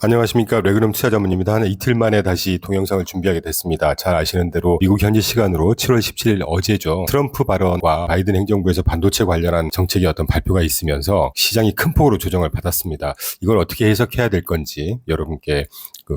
안녕하십니까. 레그룸 투자 전문입니다. 한 이틀 만에 다시 동영상을 준비하게 됐습니다. 잘 아시는 대로 미국 현지 시간으로 7월 17일 어제죠. 트럼프 발언과 바이든 행정부에서 반도체 관련한 정책의 어떤 발표가 있으면서 시장이 큰 폭으로 조정을 받았습니다. 이걸 어떻게 해석해야 될 건지 여러분께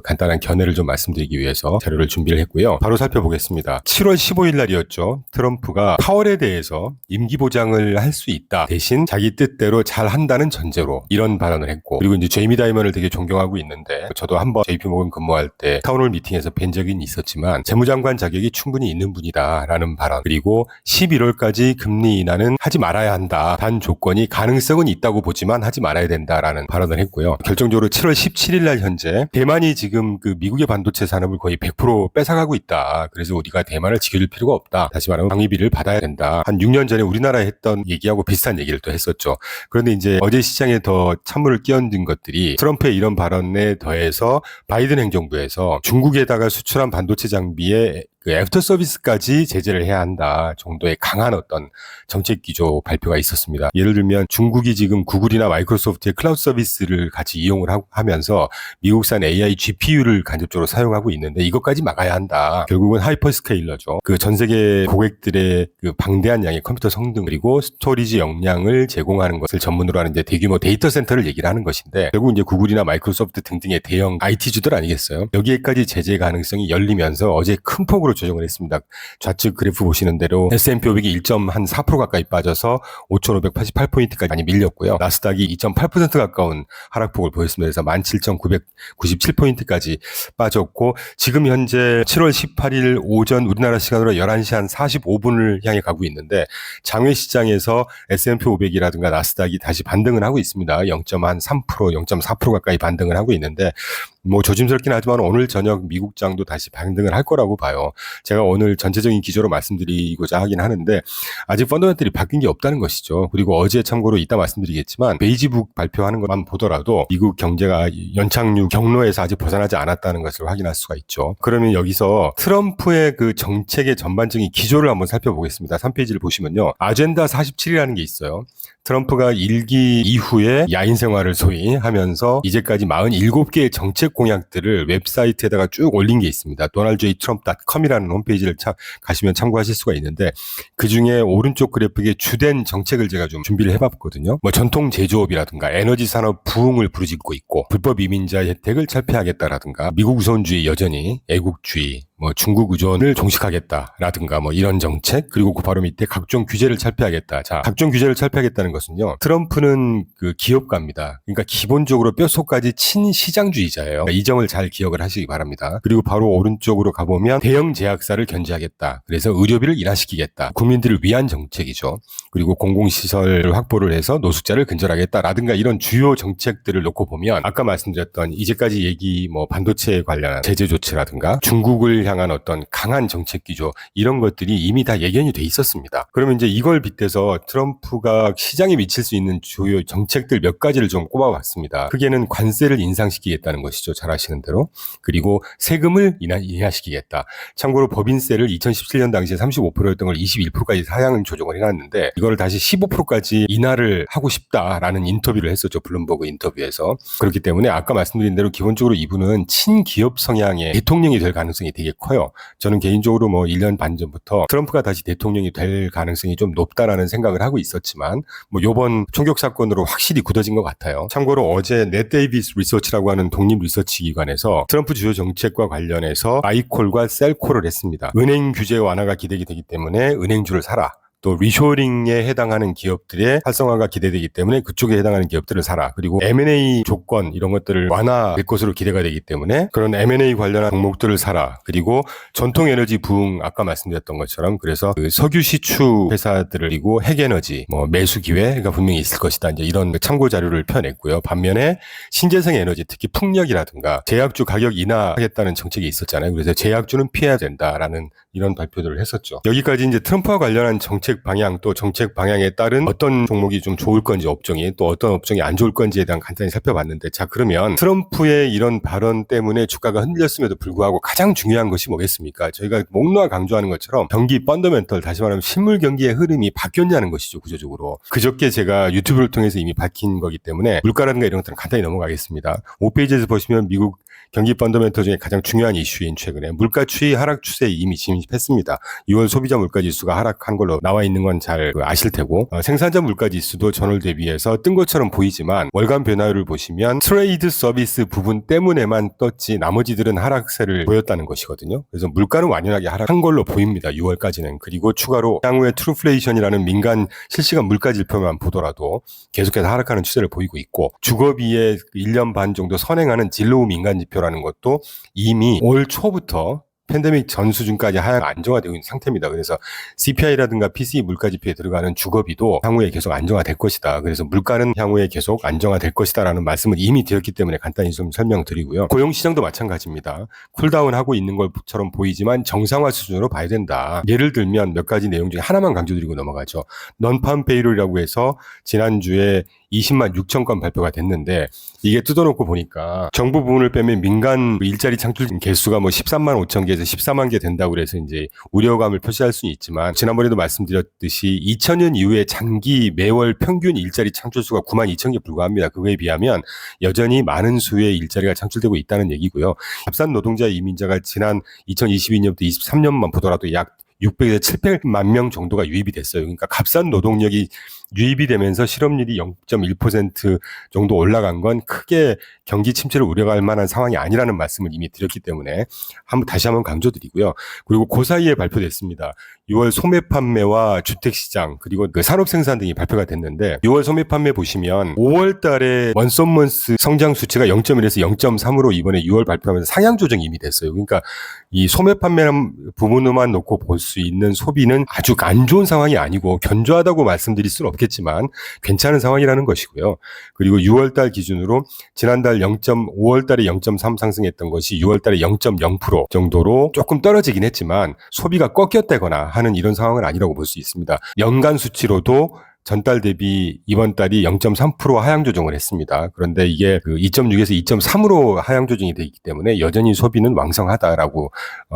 간단한 견해를 좀 말씀드리기 위해서 자료를 준비를 했고요. 바로 살펴보겠습니다. 7월 15일 날이었죠. 트럼프가 파월에 대해서 임기 보장을 할 수 있다. 대신 자기 뜻대로 잘 한다는 전제로 이런 발언을 했고, 그리고 이제 제이미 다이먼을 되게 존경하고 있는데 저도 한번 JP모건 근무할 때 타운홀 미팅에서 뵌 적이 있었지만 재무장관 자격이 충분히 있는 분이다라는 발언, 그리고 11월까지 금리 인하는 하지 말아야 한다. 단 조건이 가능성은 있다고 보지만 하지 말아야 된다라는 발언을 했고요. 결정적으로 7월 17일 날 현재 대만이 지금 미국의 반도체 산업을 거의 100% 뺏어가고 있다. 그래서 우리가 대만을 지켜줄 필요가 없다. 다시 말하면 방위비를 받아야 된다. 한 6년 전에 우리나라에 했던 얘기하고 비슷한 얘기를 또 했었죠. 그런데 이제 어제 시장에 더 찬물을 끼얹은 것들이 트럼프의 이런 발언에 더해서 바이든 행정부에서 중국에다가 수출한 반도체 장비에 애프터 서비스까지 제재를 해야 한다 정도의 강한 어떤 정책 기조 발표가 있었습니다. 예를 들면 중국이 지금 구글이나 마이크로소프트의 클라우드 서비스를 같이 이용을 하면서 미국산 AI GPU를 간접적으로 사용하고 있는데 이것까지 막아야 한다. 결국은 하이퍼스케일러죠. 전 세계 고객들의 방대한 양의 컴퓨터 성능 그리고 스토리지 역량을 제공하는 것을 전문으로 하는 이제 대규모 데이터 센터를 얘기를 하는 것인데, 결국 이제 구글이나 마이크로소프트 등등의 대형 IT주들 아니겠어요? 여기에까지 제재 가능성이 열리면서 어제 큰 폭으로 조정을 했습니다. 좌측 그래프 보시는 대로 S&P 500이 1.4% 가까이 빠져서 5,588포인트까지 많이 밀렸고요. 나스닥이 2.8% 가까운 하락폭을 보였습니다. 그래서 17,997포인트까지 빠졌고, 지금 현재 7월 18일 오전 우리나라 시간으로 11시 한 45분을 향해 가고 있는데, 장외 시장에서 S&P 500이라든가 나스닥이 다시 반등을 하고 있습니다. 0.3%, 0.4% 가까이 반등을 하고 있는데, 조심스럽긴 하지만 오늘 저녁 미국장도 다시 반등을 할 거라고 봐요. 제가 오늘 전체적인 기조로 말씀드리고자 하긴 하는데 아직 펀더멘털이 바뀐 게 없다는 것이죠. 그리고 어제 참고로 이따 말씀드리겠지만 베이지북 발표하는 것만 보더라도 미국 경제가 연착륙 경로에서 아직 벗어나지 않았다는 것을 확인할 수가 있죠. 그러면 여기서 트럼프의 정책의 전반적인 기조를 한번 살펴보겠습니다. 3페이지를 보시면요. 아젠다 47이라는 게 있어요. 트럼프가 일기 이후에 야인 생활을 소위 하면서 이제까지 47개의 정책 공약들을 웹사이트에다가 쭉 올린 게 있습니다. donaldjtrump.com이라는 홈페이지를 가시면 참고하실 수가 있는데, 그중에 오른쪽 그래픽에 주된 정책을 제가 좀 준비를 해봤거든요. 전통 제조업이라든가 에너지 산업 부흥을 부르짖고 있고, 불법 이민자 혜택을 철폐하겠다라든가, 미국 우선주의 여전히 애국주의, 중국 의존을 종식하겠다라든가 이런 정책, 그리고 그 바로 밑에 각종 규제를 철폐하겠다. 자, 각종 규제를 철폐하겠다는 것은요. 트럼프는 기업가입니다. 그러니까 기본적으로 뼛속까지 친시장주의자예요. 이 점을 잘 기억을 하시기 바랍니다. 그리고 바로 오른쪽으로 가보면 대형 제약사를 견제하겠다. 그래서 의료비를 인하시키겠다. 국민들을 위한 정책이죠. 그리고 공공시설 확보를 해서 노숙자를 근절하겠다라든가 이런 주요 정책들을 놓고 보면 아까 말씀드렸던 이제까지 얘기 반도체에 관련한 제재 조치라든가 중국을 향한 어떤 강한 정책 기조, 이런 것들이 이미 다 예견이 돼 있었습니다. 그러면 이제 이걸 빗대서 트럼프가 시장에 미칠 수 있는 주요 정책들 몇 가지를 좀 꼽아봤습니다. 크게는 관세를 인상시키겠다는 것이죠. 잘 아시는 대로. 그리고 세금을 인하시키겠다. 참고로 법인세를 2017년 당시에 35%였던 걸 21%까지 하향 조정을 해놨는데 이걸 다시 15%까지 인하를 하고 싶다라는 인터뷰를 했었죠. 블룸버그 인터뷰에서. 그렇기 때문에 아까 말씀드린 대로 기본적으로 이분은 친기업 성향의 대통령이 될 가능성이 되게 커요. 저는 개인적으로 1년 반 전부터 트럼프가 다시 대통령이 될 가능성이 좀 높다라는 생각을 하고 있었지만 요번 총격 사건으로 확실히 굳어진 것 같아요. 참고로 어제 넷 데이비스 리서치라고 하는 독립 리서치 기관에서 트럼프 주요 정책과 관련해서 바이콜과 셀콜을 했습니다. 은행 규제 완화가 기대가 되기 때문에 은행주를 사라. 또 리쇼링에 해당하는 기업들의 활성화가 기대되기 때문에 그쪽에 해당하는 기업들을 사라. 그리고 M&A 조건 이런 것들을 완화될 것으로 기대가 되기 때문에 그런 M&A 관련한 종목들을 사라. 그리고 전통 에너지 부흥 아까 말씀드렸던 것처럼 그래서 석유 시추 회사들을 그리고 핵에너지 매수 기회가 분명히 있을 것이다. 이제 이런 참고 자료를 펴냈고요. 반면에 신재생 에너지 특히 풍력이라든가 제약주 가격 인하하겠다는 정책이 있었잖아요. 그래서 제약주는 피해야 된다라는 이런 발표들을 했었죠. 여기까지 이제 트럼프와 관련한 정책 대책 방향 또 정책 방향에 따른 어떤 종목이 좀 좋을 건지 업종이 또 어떤 업종이 안 좋을 건지에 대한 간단히 살펴봤는데 자 그러면 트럼프의 이런 발언 때문에 주가가 흔들렸음에도 불구하고 가장 중요한 것이 뭐겠습니까? 저희가 목놓아 강조하는 것처럼 경기 펀더멘털 다시 말하면 실물 경기의 흐름이 바뀌었냐는 것이죠. 구조적으로. 그저께 제가 유튜브를 통해서 이미 밝힌 거기 때문에 물가라든가 이런 것들은 간단히 넘어가겠습니다. 5페이지에서 보시면 미국 경기 펀더멘털 중에 가장 중요한 이슈인 최근에 물가 추이 하락 추세에 이미 진입했습니다. 6월 소비자 물가지수가 하락한 걸로 나와 있는 건 잘 아실 테고 생산자 물가지수도 전월 대비해서 뜬 것처럼 보이지만 월간 변화율을 보시면 트레이드 서비스 부분 때문에만 떴지 나머지들은 하락세를 보였다는 것이거든요. 그래서 물가는 완연하게 하락한 걸로 보입니다. 6월까지는. 그리고 추가로 향후에 트루플레이션이라는 민간 실시간 물가 지표만 보더라도 계속해서 하락하는 추세를 보이고 있고 주거비의 1년 반 정도 선행하는 진로우 민간 지표라는 것도 이미 올 초부터 팬데믹 전 수준까지 하향 안정화되고 있는 상태입니다. 그래서 CPI라든가 PCE 물가지표에 들어가는 주거비도 향후에 계속 안정화될 것이다. 그래서 물가는 향후에 계속 안정화될 것이다라는 말씀을 이미 드렸기 때문에 간단히 좀 설명드리고요. 고용시장도 마찬가지입니다. 쿨다운하고 있는 것처럼 보이지만 정상화 수준으로 봐야 된다. 예를 들면 몇 가지 내용 중에 하나만 강조드리고 넘어가죠. 넌팜 페이롤이라고 해서 지난주에 20만 6천 건 발표가 됐는데 이게 뜯어놓고 보니까 정부 부분을 빼면 민간 일자리 창출 개수가 뭐 13만 5천 개에서 14만 개 된다고 그래서 이제 우려감을 표시할 수는 있지만 지난번에도 말씀드렸듯이 2000년 이후에 장기 매월 평균 일자리 창출 수가 9만 2천 개 불과합니다. 그거에 비하면 여전히 많은 수의 일자리가 창출되고 있다는 얘기고요. 값싼 노동자 이민자가 지난 2022년부터 23년만 보더라도 약 600에서 700만 명 정도가 유입이 됐어요. 그러니까 값싼 노동력이 유입이 되면서 실업률이 0.1% 정도 올라간 건 크게 경기 침체를 우려할 만한 상황이 아니라는 말씀을 이미 드렸기 때문에 다시 한번 강조드리고요. 그리고 그 사이에 발표됐습니다. 6월 소매 판매와 주택시장 그리고 그 산업생산 등이 발표가 됐는데 6월 소매 판매 보시면 5월 달에 원썸먼스 성장 수치가 0.1에서 0.3으로 이번에 6월 발표하면서 상향 조정이 이미 됐어요. 그러니까 이 소매 판매라는 부분으로만 놓고 볼 수 있는 소비는 아주 안 좋은 상황이 아니고 견조하다고 말씀드릴 수는 없겠지만 괜찮은 상황이라는 것이고요. 그리고 6월 달 기준으로 지난달 5월 달에 0.3 상승했던 것이 6월 달에 0.0% 정도로 조금 떨어지긴 했지만 소비가 꺾였다거나 하는 이런 상황은 아니라고 볼 수 있습니다. 연간 수치로도 전달 대비 이번 달이 0.3% 하향 조정을 했습니다. 그런데 이게 그 2.6에서 2.3으로 하향 조정이 되어 있기 때문에 여전히 소비는 왕성하다라고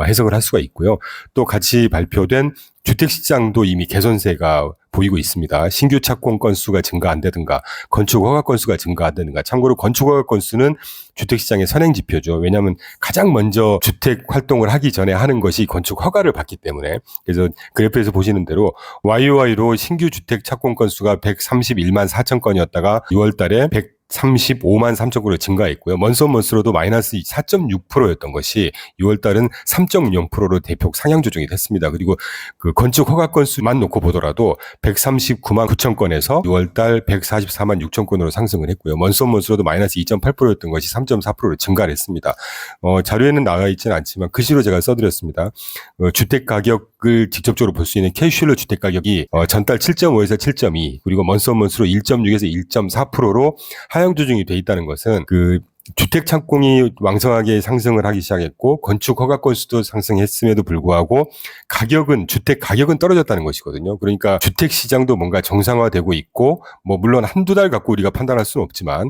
해석을 할 수가 있고요. 또 같이 발표된 주택시장도 이미 개선세가 보이고 있습니다. 신규 착공 건수가 증가한다든가 건축 허가 건수가 증가한다든가 참고로 건축 허가 건수는 주택시장의 선행 지표죠. 왜냐하면 가장 먼저 주택 활동을 하기 전에 하는 것이 건축 허가를 받기 때문에 그래서 그래프에서 보시는 대로 YOY로 신규 주택 착공 건수가 131만 4천 건이었다가 6월 달에 135만 3천 건으로 증가했고요. 먼스먼스로도 마이너스 4.6%였던 것이 6월 달은 3.0%로 대폭 상향 조정이 됐습니다. 그리고 그 건축 허가 건수만 놓고 보더라도 139만 9천 건에서 6월 달 144만 6천 건으로 상승을 했고요. 먼스먼스로도 마이너스 2.8%였던 것이 3.4%로 증가를 했습니다. 자료에는 나와 있지는 않지만 글씨로 제가 써드렸습니다. 주택 가격을 직접적으로 볼 수 있는 캐시율러 주택 가격이 전달 7.5에서 7.2 그리고 먼스먼스로 1.6에서 1.4%로 하향 조정이 돼 있다는 것은 그 주택 착공이 왕성하게 상승을 하기 시작했고 건축 허가 건수도 상승했음에도 불구하고 주택 가격은 떨어졌다는 것이거든요. 그러니까 주택 시장도 뭔가 정상화되고 있고 뭐 물론 한두 달 갖고 우리가 판단할 수는 없지만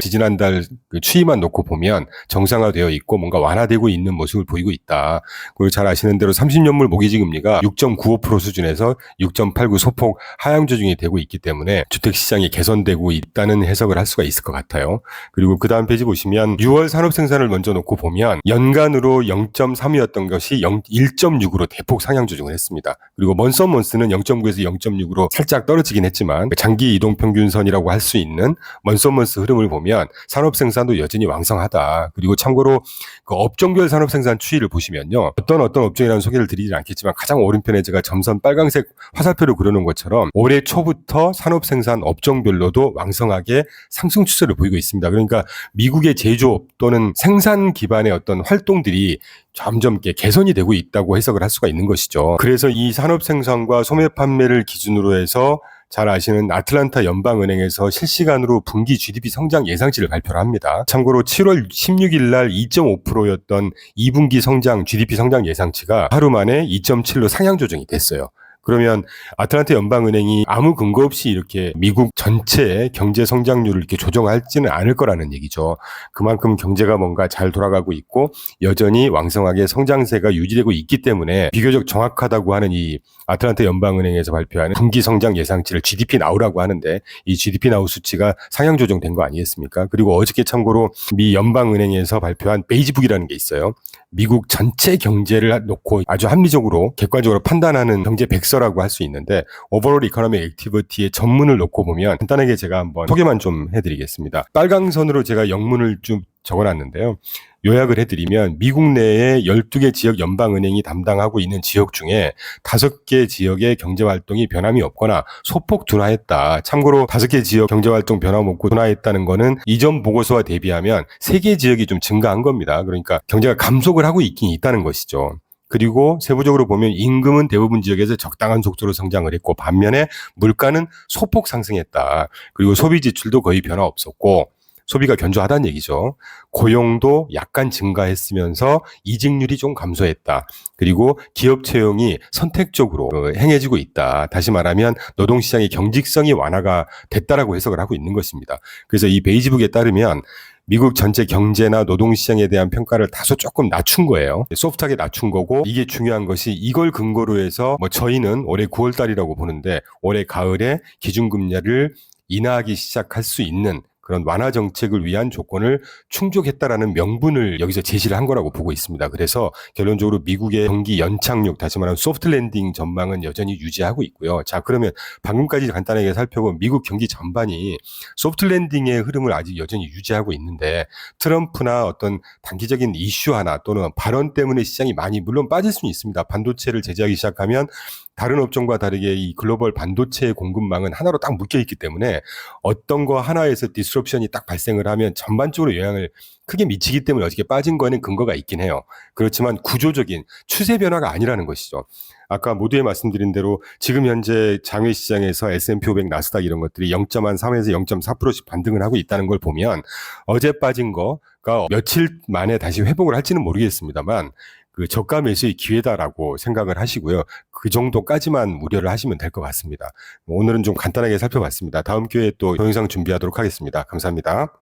지지난달 그 추이만 놓고 보면 정상화되어 있고 뭔가 완화되고 있는 모습을 보이고 있다. 그리고 잘 아시는 대로 30년물 모기지 금리가 6.95% 수준에서 6.89 소폭 하향 조정이 되고 있기 때문에 주택 시장이 개선되고 있다는 해석을 할 수가 있을 것 같아요. 그리고 그 다음 페이지 보시면 6월 산업 생산을 먼저 놓고 보면 연간으로 0.3이었던 것이 1.6으로 대폭 상향 조정을 했습니다. 그리고 먼스먼스는 0.9에서 0.6으로 살짝 떨어지긴 했지만 장기 이동 평균선이라고 할 수 있는 먼스먼스 흐름을 보면 산업 생산도 여전히 왕성하다. 그리고 참고로 그 업종별 산업 생산 추이를 보시면요. 어떤 업종이라는 소개를 드리진 않겠지만 가장 오른편에 제가 점선 빨강색 화살표를 그려놓은 것처럼 올해 초부터 산업 생산 업종별로도 왕성하게 상승 추세를 보이고 있습니다. 그러니까 미국의 제조업 또는 생산 기반의 어떤 활동들이 점점 개선이 되고 있다고 해석을 할 수가 있는 것이죠. 그래서 이 산업 생산과 소매 판매를 기준으로 해서 잘 아시는 아틀란타 연방은행에서 실시간으로 분기 GDP 성장 예상치를 발표를 합니다. 참고로 7월 16일 날 2.5%였던 2분기 성장 GDP 성장 예상치가 하루 만에 2.7로 상향 조정이 됐어요. 그러면 아틀란타 연방은행이 아무 근거 없이 이렇게 미국 전체의 경제 성장률을 이렇게 조정하지는 않을 거라는 얘기죠. 그만큼 경제가 뭔가 잘 돌아가고 있고 여전히 왕성하게 성장세가 유지되고 있기 때문에 비교적 정확하다고 하는 이 아틀란타 연방은행에서 발표하는 분기 성장 예상치를 GDP 나우라고 하는데 이 GDP 나우 수치가 상향 조정된 거 아니겠습니까? 그리고 어저께 참고로 미 연방은행에서 발표한 베이지북이라는 게 있어요. 미국 전체 경제를 놓고 아주 합리적으로 객관적으로 판단하는 경제 백서라고 할 수 있는데 오버롤 이코노믹 액티비티의 전문을 놓고 보면 간단하게 제가 한번 소개만 좀 해드리겠습니다. 빨강선으로 제가 영문을 좀 적어놨는데요. 요약을 해드리면 미국 내에 12개 지역 연방은행이 담당하고 있는 지역 중에 5개 지역의 경제활동이 변함이 없거나 소폭 둔화했다. 참고로 5개 지역 경제활동 변함 없고 둔화했다는 거는 이전 보고서와 대비하면 3개 지역이 좀 증가한 겁니다. 그러니까 경제가 감속을 하고 있긴 있다는 것이죠. 그리고 세부적으로 보면 임금은 대부분 지역에서 적당한 속도로 성장을 했고 반면에 물가는 소폭 상승했다. 그리고 소비 지출도 거의 변화 없었고 소비가 견조하다는 얘기죠. 고용도 약간 증가했으면서 이직률이 좀 감소했다. 그리고 기업 채용이 선택적으로 행해지고 있다. 다시 말하면 노동시장의 경직성이 완화가 됐다라고 해석을 하고 있는 것입니다. 그래서 이 베이지북에 따르면 미국 전체 경제나 노동시장에 대한 평가를 다소 조금 낮춘 거예요. 소프트하게 낮춘 거고 이게 중요한 것이 이걸 근거로 해서 저희는 올해 9월 달이라고 보는데 올해 가을에 기준금리를 인하하기 시작할 수 있는 그런 완화 정책을 위한 조건을 충족했다라는 명분을 여기서 제시를 한 거라고 보고 있습니다. 그래서 결론적으로 미국의 경기 연착륙, 다시 말하면 소프트 랜딩 전망은 여전히 유지하고 있고요. 자, 그러면 방금까지 간단하게 살펴본 미국 경기 전반이 소프트 랜딩의 흐름을 아직 여전히 유지하고 있는데 트럼프나 어떤 단기적인 이슈 하나 또는 발언 때문에 시장이 많이 물론 빠질 수는 있습니다. 반도체를 제재하기 시작하면 다른 업종과 다르게 이 글로벌 반도체 공급망은 하나로 딱 묶여있기 때문에 어떤 거 하나에서 디스럽션이 딱 발생을 하면 전반적으로 영향을 크게 미치기 때문에 어저께 빠진 거에는 근거가 있긴 해요. 그렇지만 구조적인 추세 변화가 아니라는 것이죠. 아까 모두에 말씀드린 대로 지금 현재 장외 시장에서 S&P 500, 나스닥 이런 것들이 0.3에서 0.4%씩 반등을 하고 있다는 걸 보면 어제 빠진 거가 며칠 만에 다시 회복을 할지는 모르겠습니다만 그 저가 매수의 기회다라고 생각을 하시고요. 그 정도까지만 우려를 하시면 될 것 같습니다. 오늘은 좀 간단하게 살펴봤습니다. 다음 기회에 또 동영상 준비하도록 하겠습니다. 감사합니다.